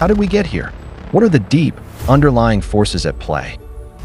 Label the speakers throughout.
Speaker 1: How did we get here? What are the deep, underlying forces at play?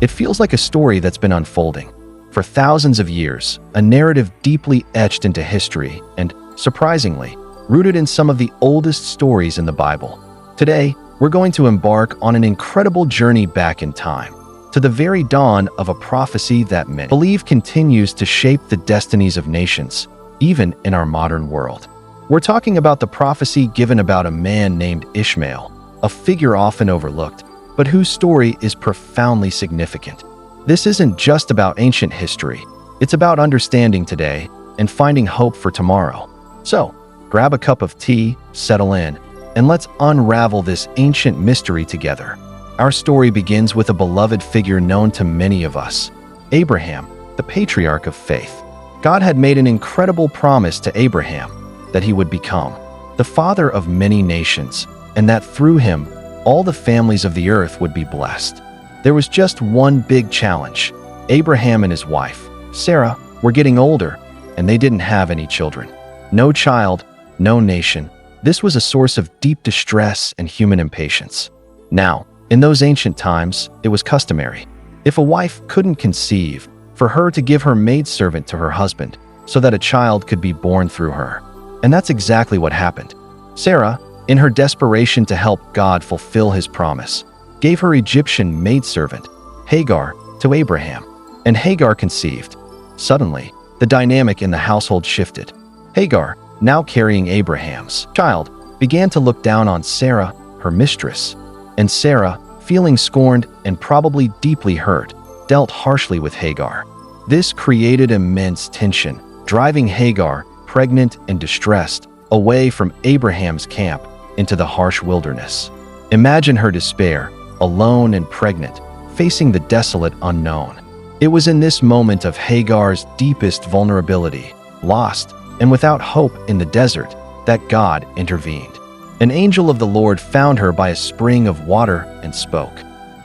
Speaker 1: It feels like a story that's been unfolding for thousands of years, a narrative deeply etched into history and, surprisingly, rooted in some of the oldest stories in the Bible. Today, we're going to embark on an incredible journey back in time, to the very dawn of a prophecy that many believe continues to shape the destinies of nations, even in our modern world. We're talking about the prophecy given about a man named Ishmael, a figure often overlooked, but whose story is profoundly significant. This isn't just about ancient history, it's about understanding today and finding hope for tomorrow. So, grab a cup of tea, settle in, and let's unravel this ancient mystery together. Our story begins with a beloved figure known to many of us, Abraham, the patriarch of faith. God had made an incredible promise to Abraham that he would become the father of many nations, and that through him, all the families of the earth would be blessed. There was just one big challenge. Abraham and his wife, Sarah, were getting older, and they didn't have any children. No child, no nation. This was a source of deep distress and human impatience. Now, in those ancient times, it was customary, if a wife couldn't conceive, for her to give her maidservant to her husband, so that a child could be born through her. And that's exactly what happened. Sarah, in her desperation to help God fulfill his promise, gave her Egyptian maidservant, Hagar, to Abraham, and Hagar conceived. Suddenly, the dynamic in the household shifted. Hagar, now carrying Abraham's child, began to look down on Sarah, her mistress, and Sarah, feeling scorned and probably deeply hurt, dealt harshly with Hagar. This created immense tension, driving Hagar, pregnant and distressed, away from Abraham's camp into the harsh wilderness. Imagine her despair, alone and pregnant, facing the desolate unknown. It was in this moment of Hagar's deepest vulnerability, lost and without hope in the desert, that God intervened. An angel of the Lord found her by a spring of water and spoke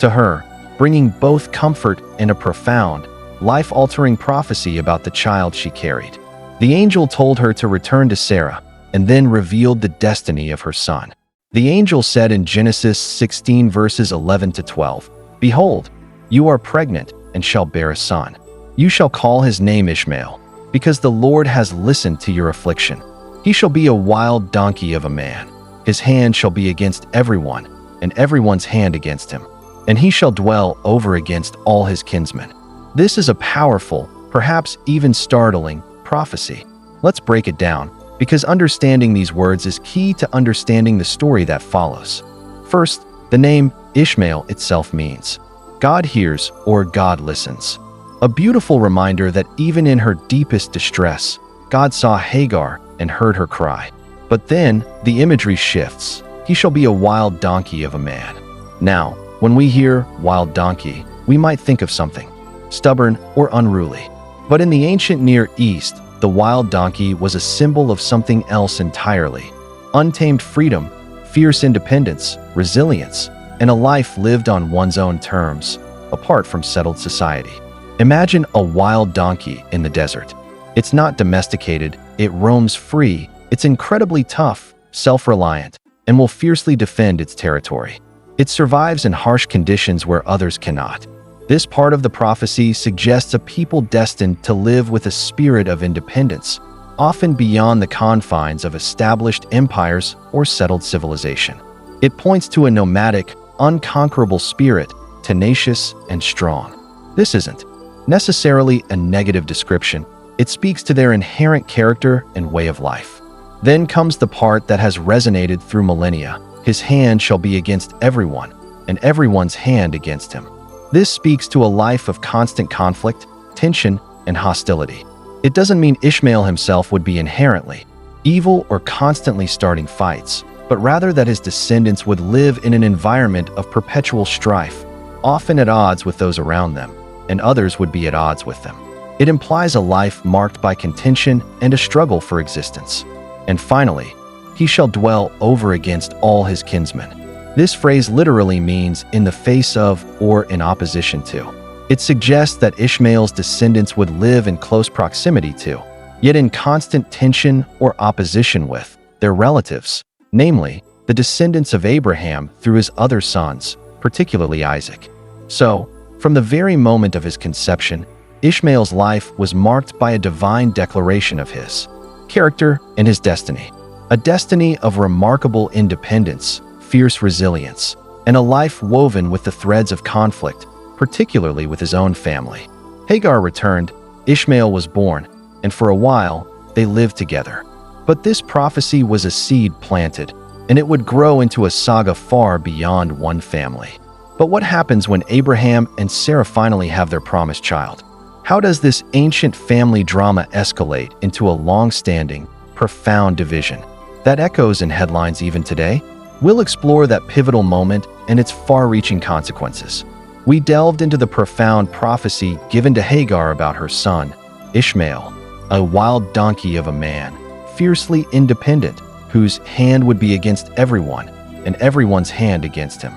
Speaker 1: to her, bringing both comfort and a profound, life-altering prophecy about the child she carried. The angel told her to return to Sarah and then revealed the destiny of her son. The angel said in Genesis 16 verses 11 to 12, "Behold, you are pregnant and shall bear a son. You shall call his name Ishmael, because the Lord has listened to your affliction. He shall be a wild donkey of a man. His hand shall be against everyone, and everyone's hand against him. And he shall dwell over against all his kinsmen." This is a powerful, perhaps even startling, prophecy. Let's break it down, because understanding these words is key to understanding the story that follows. First, the name Ishmael itself means God hears or God listens. A beautiful reminder that even in her deepest distress, God saw Hagar and heard her cry. But then, the imagery shifts. He shall be a wild donkey of a man. Now, when we hear wild donkey, we might think of something stubborn or unruly. But in the ancient Near East, the wild donkey was a symbol of something else entirely. Untamed freedom, fierce independence, resilience, and a life lived on one's own terms, apart from settled society. Imagine a wild donkey in the desert. It's not domesticated, it roams free, it's incredibly tough, self-reliant, and will fiercely defend its territory. It survives in harsh conditions where others cannot. This part of the prophecy suggests a people destined to live with a spirit of independence, often beyond the confines of established empires or settled civilization. It points to a nomadic, unconquerable spirit, tenacious and strong. This isn't necessarily a negative description. It speaks to their inherent character and way of life. Then comes the part that has resonated through millennia. His hand shall be against everyone, and everyone's hand against him. This speaks to a life of constant conflict, tension, and hostility. It doesn't mean Ishmael himself would be inherently evil or constantly starting fights, but rather that his descendants would live in an environment of perpetual strife, often at odds with those around them, and others would be at odds with them. It implies a life marked by contention and a struggle for existence. And finally, he shall dwell over against all his kinsmen. This phrase literally means in the face of or in opposition to. It suggests that Ishmael's descendants would live in close proximity to, yet in constant tension or opposition with, their relatives, namely the descendants of Abraham through his other sons, particularly Isaac. So, from the very moment of his conception, Ishmael's life was marked by a divine declaration of his character and his destiny. A destiny of remarkable independence, fierce resilience, and a life woven with the threads of conflict, particularly with his own family. Hagar returned, Ishmael was born, and for a while, they lived together. But this prophecy was a seed planted, and it would grow into a saga far beyond one family. But what happens when Abraham and Sarah finally have their promised child? How does this ancient family drama escalate into a long-standing, profound division that echoes in headlines even today? We'll explore that pivotal moment and its far-reaching consequences. We delved into the profound prophecy given to Hagar about her son, Ishmael, a wild donkey of a man, fiercely independent, whose hand would be against everyone and everyone's hand against him.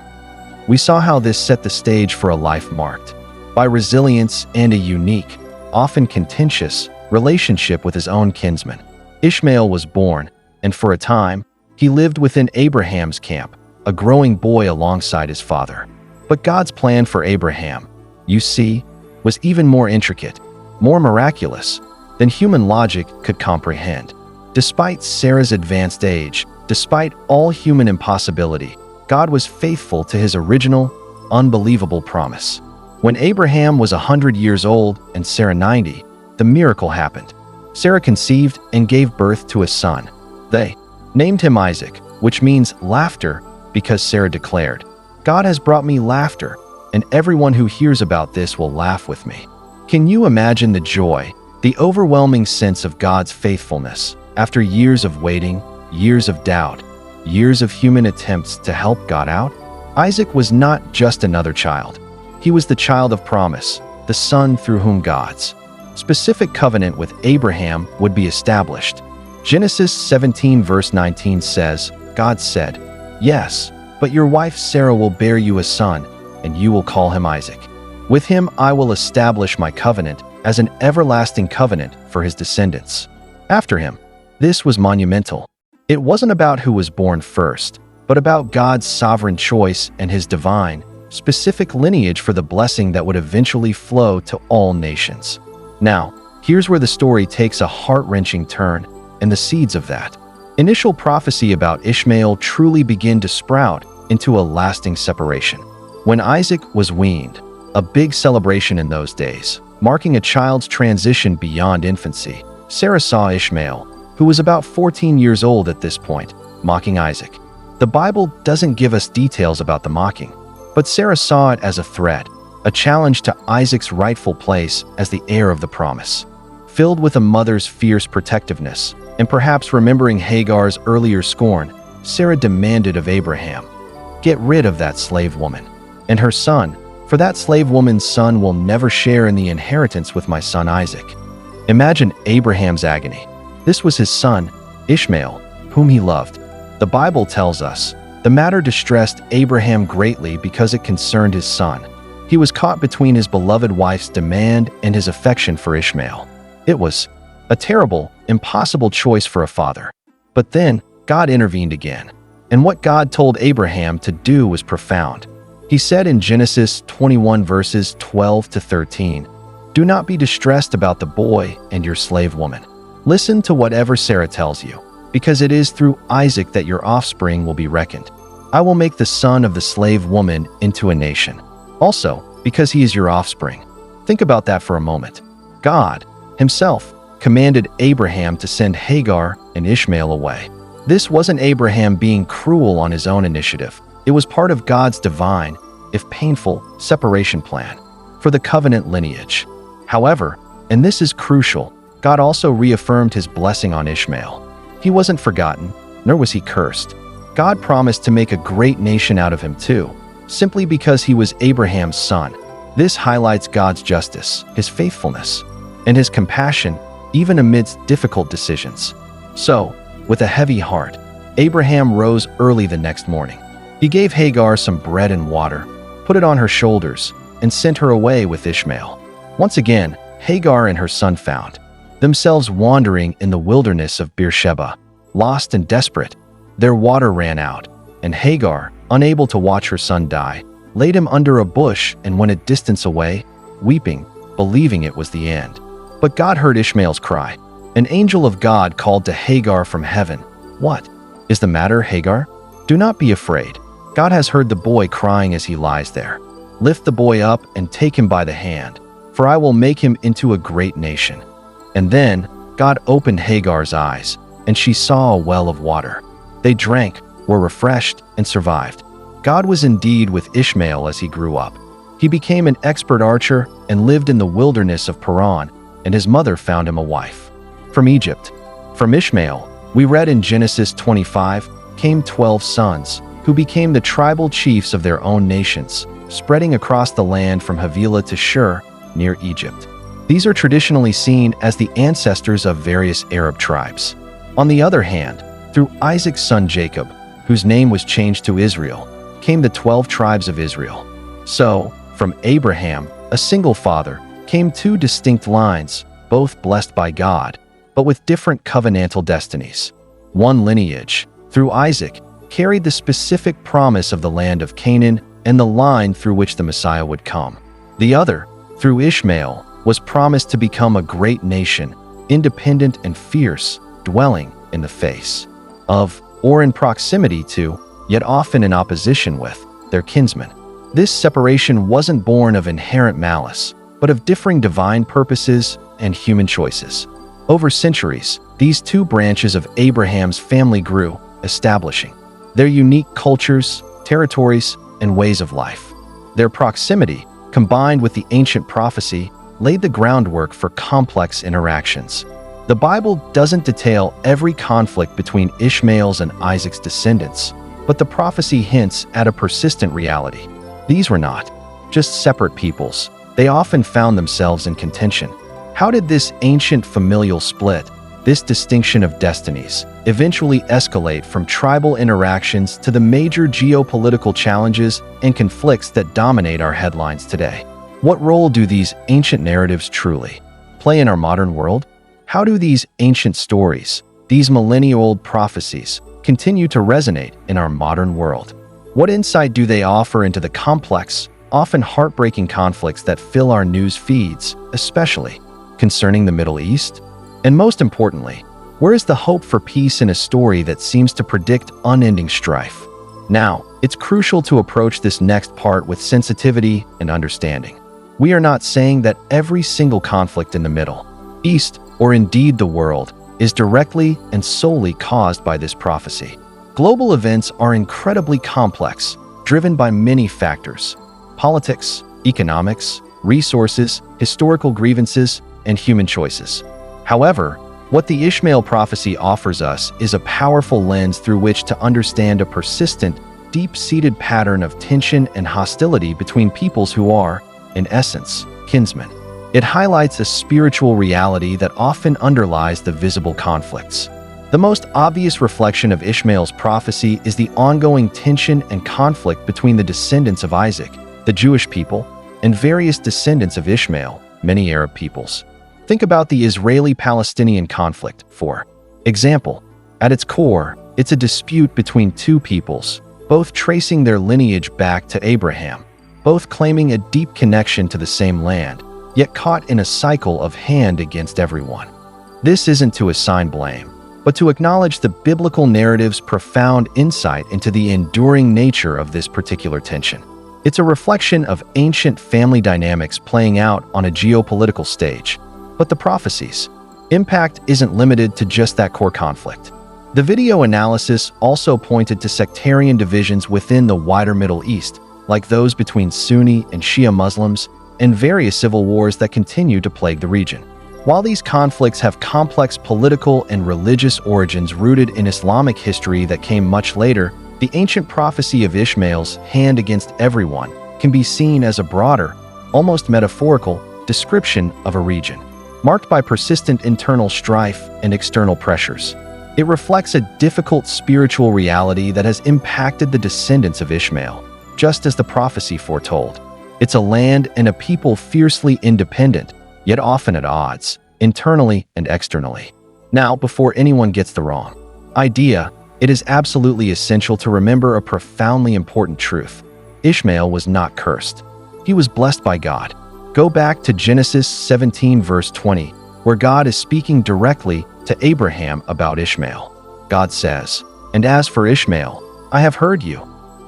Speaker 1: We saw how this set the stage for a life marked by resilience and a unique, often contentious, relationship with his own kinsman. Ishmael was born, and for a time, he lived within Abraham's camp, a growing boy alongside his father. But God's plan for Abraham, you see, was even more intricate, more miraculous than human logic could comprehend. Despite Sarah's advanced age, despite all human impossibility, God was faithful to his original, unbelievable promise. When Abraham was 100 years old and Sarah 90, the miracle happened. Sarah conceived and gave birth to a son. They named him Isaac, which means laughter, because Sarah declared, "God has brought me laughter, and everyone who hears about this will laugh with me." Can you imagine the joy, the overwhelming sense of God's faithfulness after years of waiting, years of doubt, years of human attempts to help God out? Isaac was not just another child. He was the child of promise, the son through whom God's specific covenant with Abraham would be established. Genesis 17 verse 19 says, God said, "Yes, but your wife Sarah will bear you a son, and you will call him Isaac. With him I will establish my covenant as an everlasting covenant for his descendants after him." This was monumental. It wasn't about who was born first, but about God's sovereign choice and his divine, specific lineage for the blessing that would eventually flow to all nations. Now, here's where the story takes a heart-wrenching turn, and the seeds of that initial prophecy about Ishmael truly begin to sprout into a lasting separation. When Isaac was weaned, a big celebration in those days, marking a child's transition beyond infancy, Sarah saw Ishmael, who was about 14 years old at this point, mocking Isaac. The Bible doesn't give us details about the mocking, but Sarah saw it as a threat, a challenge to Isaac's rightful place as the heir of the promise. Filled with a mother's fierce protectiveness, and perhaps remembering Hagar's earlier scorn, Sarah demanded of Abraham, "Get rid of that slave woman and her son, for that slave woman's son will never share in the inheritance with my son Isaac." Imagine Abraham's agony. This was his son, Ishmael, whom he loved. The Bible tells us, the matter distressed Abraham greatly because it concerned his son. He was caught between his beloved wife's demand and his affection for Ishmael. It was a terrible, impossible choice for a father. But then, God intervened again. And what God told Abraham to do was profound. He said in Genesis 21 verses 12 to 13, "Do not be distressed about the boy and your slave woman. Listen to whatever Sarah tells you, because it is through Isaac that your offspring will be reckoned. I will make the son of the slave woman into a nation. Also, because he is your offspring." Think about that for a moment. God himself commanded Abraham to send Hagar and Ishmael away. This wasn't Abraham being cruel on his own initiative. It was part of God's divine, if painful, separation plan for the covenant lineage. However, and this is crucial, God also reaffirmed his blessing on Ishmael. He wasn't forgotten, nor was he cursed. God promised to make a great nation out of him too, simply because he was Abraham's son. This highlights God's justice, his faithfulness, and his compassion, even amidst difficult decisions. So, with a heavy heart, Abraham rose early the next morning. He gave Hagar some bread and water, put it on her shoulders, and sent her away with Ishmael. Once again, Hagar and her son found themselves wandering in the wilderness of Beersheba, lost and desperate. Their water ran out, and Hagar, unable to watch her son die, laid him under a bush and went a distance away, weeping, believing it was the end. But God heard Ishmael's cry. An angel of God called to Hagar from heaven. "What is the matter, Hagar? Do not be afraid. God has heard the boy crying as he lies there. Lift the boy up and take him by the hand, for I will make him into a great nation." And then God opened Hagar's eyes, and she saw a well of water. They drank, were refreshed, and survived. God was indeed with Ishmael as he grew up. He became an expert archer and lived in the wilderness of Paran, and his mother found him a wife from Egypt. From Ishmael, we read in Genesis 25, came 12 sons, who became the tribal chiefs of their own nations, spreading across the land from Havilah to Shur, near Egypt. These are traditionally seen as the ancestors of various Arab tribes. On the other hand, through Isaac's son Jacob, whose name was changed to Israel, came the 12 tribes of Israel. So, from Abraham, a single father, came two distinct lines, both blessed by God, but with different covenantal destinies. One lineage, through Isaac, carried the specific promise of the land of Canaan and the line through which the Messiah would come. The other, through Ishmael, was promised to become a great nation, independent and fierce, dwelling in the face of, or in proximity to, yet often in opposition with, their kinsmen. This separation wasn't born of inherent malice, but of differing divine purposes and human choices. Over centuries, these two branches of Abraham's family grew, establishing their unique cultures, territories, and ways of life. Their proximity, combined with the ancient prophecy, laid the groundwork for complex interactions. The Bible doesn't detail every conflict between Ishmael's and Isaac's descendants, but the prophecy hints at a persistent reality. These were not just separate peoples. They often found themselves in contention. How did this ancient familial split, this distinction of destinies, eventually escalate from tribal interactions to the major geopolitical challenges and conflicts that dominate our headlines today? What role do these ancient narratives truly play in our modern world? How do these ancient stories, these millennia-old prophecies, continue to resonate in our modern world? What insight do they offer into the complex, often heartbreaking conflicts that fill our news feeds, especially concerning the Middle East? And most importantly, where is the hope for peace in a story that seems to predict unending strife? Now, it's crucial to approach this next part with sensitivity and understanding. We are not saying that every single conflict in the Middle East, or indeed the world, is directly and solely caused by this prophecy. Global events are incredibly complex, driven by many factors: politics, economics, resources, historical grievances, and human choices. However, what the Ishmael prophecy offers us is a powerful lens through which to understand a persistent, deep-seated pattern of tension and hostility between peoples who are, in essence, kinsmen. It highlights a spiritual reality that often underlies the visible conflicts. The most obvious reflection of Ishmael's prophecy is the ongoing tension and conflict between the descendants of Isaac, the Jewish people, and various descendants of Ishmael, many Arab peoples. Think about the Israeli-Palestinian conflict, for example. At its core, it's a dispute between two peoples, both tracing their lineage back to Abraham, both claiming a deep connection to the same land, yet caught in a cycle of hand against everyone. This isn't to assign blame, but to acknowledge the biblical narrative's profound insight into the enduring nature of this particular tension. It's a reflection of ancient family dynamics playing out on a geopolitical stage. But the prophecy's impact isn't limited to just that core conflict. The video analysis also pointed to sectarian divisions within the wider Middle East, like those between Sunni and Shia Muslims, and various civil wars that continue to plague the region. While these conflicts have complex political and religious origins rooted in Islamic history that came much later, the ancient prophecy of Ishmael's hand against everyone can be seen as a broader, almost metaphorical, description of a region marked by persistent internal strife and external pressures. It reflects a difficult spiritual reality that has impacted the descendants of Ishmael, just as the prophecy foretold. It's a land and a people fiercely independent, yet often at odds, internally and externally. Now, before anyone gets the wrong idea, it is absolutely essential to remember a profoundly important truth. Ishmael was not cursed. He was blessed by God. Go back to Genesis 17 verse 20, where God is speaking directly to Abraham about Ishmael. God says, "And as for Ishmael, I have heard you.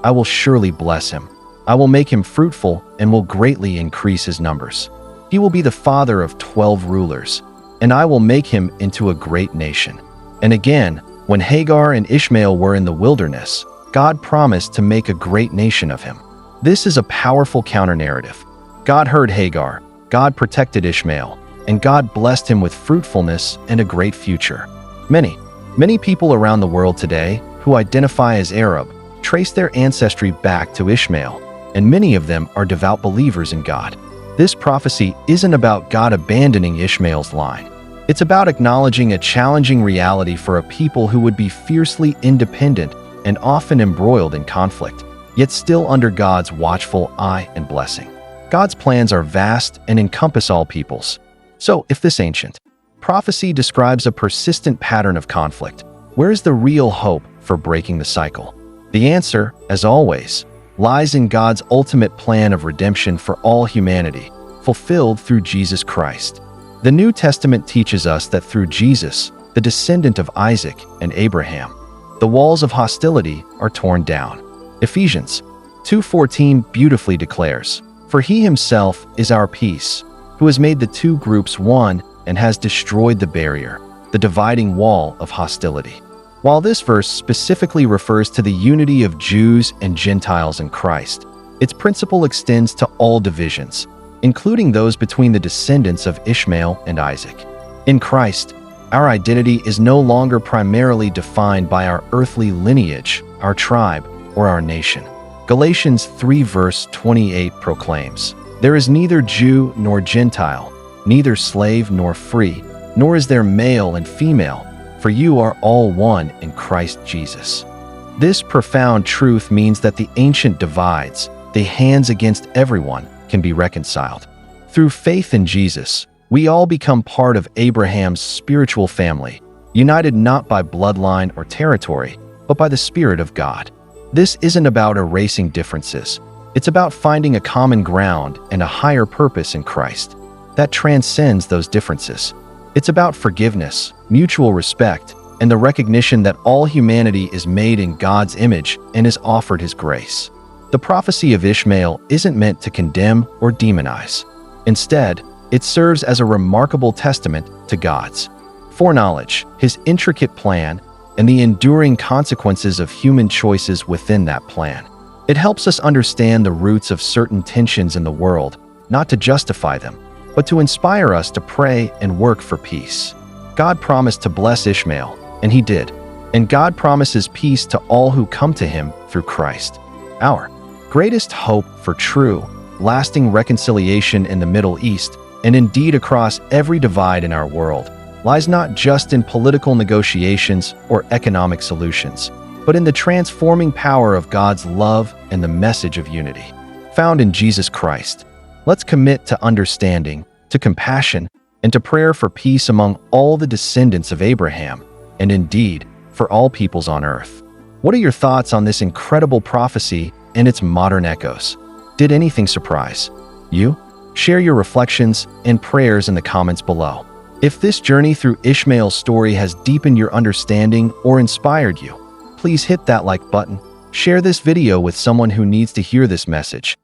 Speaker 1: I will surely bless him. I will make him fruitful and will greatly increase his numbers. He will be the father of 12 rulers, and I will make him into a great nation." And again, when Hagar and Ishmael were in the wilderness, God promised to make a great nation of him. This is a powerful counter-narrative. God heard Hagar, God protected Ishmael, and God blessed him with fruitfulness and a great future. Many people around the world today who identify as Arab trace their ancestry back to Ishmael, and many of them are devout believers in God. This prophecy isn't about God abandoning Ishmael's line. It's about acknowledging a challenging reality for a people who would be fiercely independent and often embroiled in conflict, yet still under God's watchful eye and blessing. God's plans are vast and encompass all peoples. So, if this ancient prophecy describes a persistent pattern of conflict, where is the real hope for breaking the cycle? The answer, as always, lies in God's ultimate plan of redemption for all humanity, fulfilled through Jesus Christ. The New Testament teaches us that through Jesus, the descendant of Isaac and Abraham, the walls of hostility are torn down. Ephesians 2:14 beautifully declares, "For he himself is our peace, who has made the two groups one and has destroyed the barrier, the dividing wall of hostility." While this verse specifically refers to the unity of Jews and Gentiles in Christ, its principle extends to all divisions, including those between the descendants of Ishmael and Isaac. In Christ, our identity is no longer primarily defined by our earthly lineage, our tribe, or our nation. Galatians 3 verse 28 proclaims, "There is neither Jew nor Gentile, neither slave nor free, nor is there male and female, for you are all one in Christ Jesus." This profound truth means that the ancient divides, the hands against everyone, can be reconciled. Through faith in Jesus, we all become part of Abraham's spiritual family, united not by bloodline or territory, but by the Spirit of God. This isn't about erasing differences. It's about finding a common ground and a higher purpose in Christ that transcends those differences. It's about forgiveness, mutual respect, and the recognition that all humanity is made in God's image and is offered His grace. The prophecy of Ishmael isn't meant to condemn or demonize. Instead, it serves as a remarkable testament to God's foreknowledge, His intricate plan, and the enduring consequences of human choices within that plan. It helps us understand the roots of certain tensions in the world, not to justify them, but to inspire us to pray and work for peace. God promised to bless Ishmael, and He did. And God promises peace to all who come to Him through Christ. Our greatest hope for true, lasting reconciliation in the Middle East, and indeed across every divide in our world, lies not just in political negotiations or economic solutions, but in the transforming power of God's love and the message of unity found in Jesus Christ. Let's commit to understanding, to compassion, and to prayer for peace among all the descendants of Abraham, and indeed, for all peoples on earth. What are your thoughts on this incredible prophecy and its modern echoes? Did anything surprise you? Share your reflections and prayers in the comments below. If this journey through Ishmael's story has deepened your understanding or inspired you, please hit that like button. Share this video with someone who needs to hear this message,